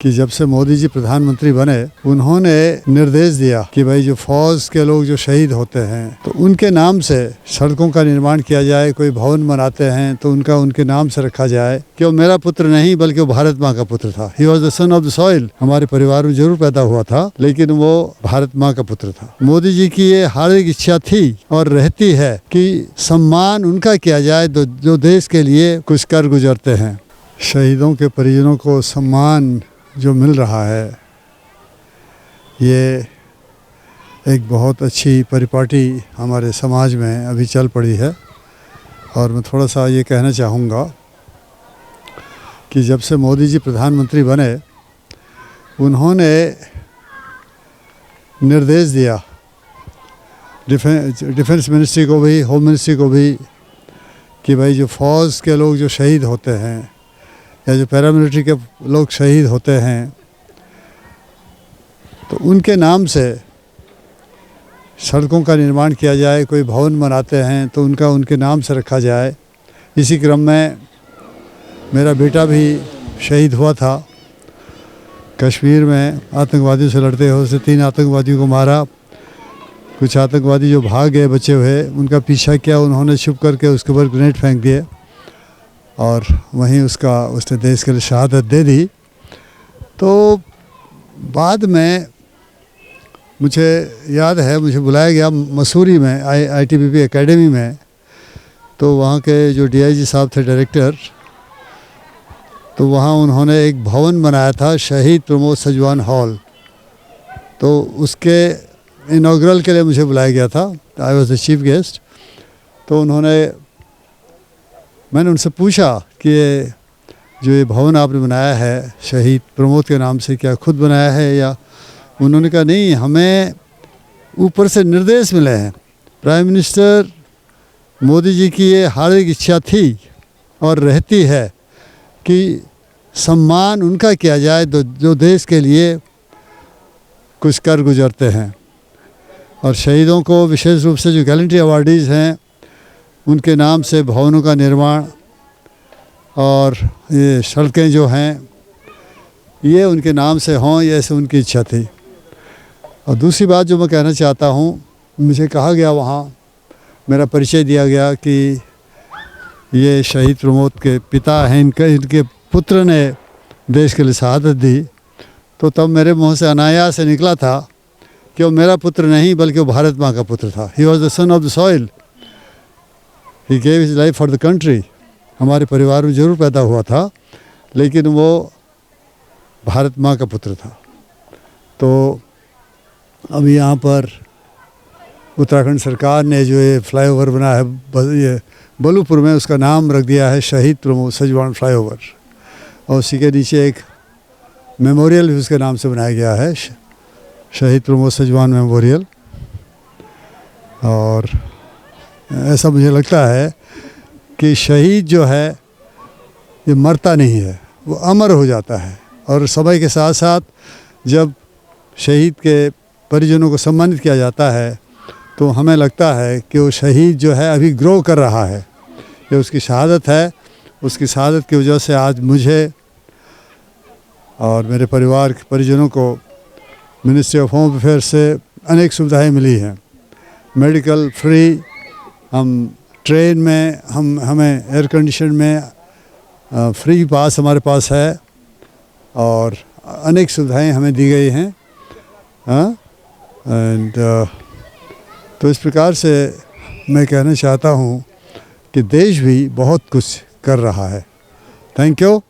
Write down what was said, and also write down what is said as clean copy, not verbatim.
कि जब से मोदी जी प्रधानमंत्री बने उन्होंने निर्देश दिया कि भाई जो फौज के लोग जो शहीद होते हैं तो उनके नाम से सड़कों का निर्माण किया जाए। कोई भवन बनाते हैं तो उनका उनके नाम से रखा जाए कि वो मेरा पुत्र नहीं बल्कि वो भारत माँ का पुत्र था। He was the son of the soil. हमारे परिवार में जरूर पैदा हुआ था लेकिन वो भारत माँ का पुत्र था। मोदी जी की ये हार्दिक इच्छा थी और रहती है कि सम्मान उनका किया जाए जो देश के लिए कुछ कर गुजरते हैं। शहीदों के परिजनों को सम्मान जो मिल रहा है ये एक बहुत अच्छी परिपाटी हमारे समाज में अभी चल पड़ी है। और मैं थोड़ा सा ये कहना चाहूँगा कि जब से मोदी जी प्रधानमंत्री बने उन्होंने निर्देश दिया डिफेंस मिनिस्ट्री को भी, होम मिनिस्ट्री को भी कि भाई जो फौज के लोग जो शहीद होते हैं या जो पैरामिलिट्री के लोग शहीद होते हैं तो उनके नाम से सड़कों का निर्माण किया जाए। कोई भवन बनाते हैं तो उनका उनके नाम से रखा जाए। इसी क्रम में मेरा बेटा भी शहीद हुआ था कश्मीर में। आतंकवादियों से लड़ते हुए उसने 3 आतंकवादियों को मारा। कुछ आतंकवादी जो भाग गए बचे हुए उनका पीछा किया, उन्होंने छुप करके उसके ऊपर ग्रेनेड फेंक दिए और वहीं उसने देश के लिए शहादत दे दी। तो बाद में मुझे याद है मुझे बुलाया गया मसूरी में ITBP एकेडमी में। तो वहाँ के जो DIG साहब थे डायरेक्टर, तो वहाँ उन्होंने एक भवन बनाया था शहीद प्रमोद सजवान हॉल। तो उसके इनॉग्रल के लिए मुझे बुलाया गया था। I was the chief guest. तो मैंने उनसे पूछा कि ये भवन आपने बनाया है शहीद प्रमोद के नाम से, क्या खुद बनाया है या? उन्होंने कहा नहीं, हमें ऊपर से निर्देश मिले हैं। प्राइम मिनिस्टर मोदी जी की ये हार्दिक इच्छा थी और रहती है कि सम्मान उनका किया जाए जो देश के लिए कुछ कर गुजरते हैं। और शहीदों को विशेष रूप से जो गैलेंट्री अवार्डीज़ हैं उनके नाम से भवनों का निर्माण और ये सड़कें जो हैं ये उनके नाम से हों, ये ऐसे उनकी इच्छा थी। और दूसरी बात जो मैं कहना चाहता हूँ, मुझे कहा गया वहाँ मेरा परिचय दिया गया कि ये शहीद प्रमोद के पिता हैं, इनके पुत्र ने देश के लिए शहादत दी। तो तब मेरे मुँह से अनायास से निकला था कि वो मेरा पुत्र नहीं बल्कि वो भारत माँ का पुत्र था। He was the son of the soil. He gave his life for the country. हमारे परिवार में जरूर पैदा हुआ था लेकिन वो भारत माँ का पुत्र था। तो अभी यहाँ पर उत्तराखंड सरकार ने जो ये फ्लाईओवर बना है ये बलूपुर में, उसका नाम रख दिया है शहीद प्रमोद सजवान फ्लाईओवर। और उसी के नीचे एक मेमोरियल भी उसके नाम से बनाया गया है, शहीद प्रमोद सजवान मेमोरियल। और ऐसा मुझे लगता है कि शहीद जो है ये मरता नहीं है, वो अमर हो जाता है। और समय के साथ साथ जब शहीद के परिजनों को सम्मानित किया जाता है तो हमें लगता है कि वो शहीद जो है अभी ग्रो कर रहा है। ये उसकी शहादत है। उसकी शहादत की वजह से आज मुझे और मेरे परिवार के परिजनों को मिनिस्ट्री ऑफ होम अफेयर्स से अनेक सुविधाएं मिली हैं। मेडिकल फ्री, हम ट्रेन में हमें एयर कंडीशन में फ्री पास हमारे पास है और अनेक सुविधाएं हमें दी गई हैं। तो इस प्रकार से मैं कहना चाहता हूँ कि देश भी बहुत कुछ कर रहा है। Thank you.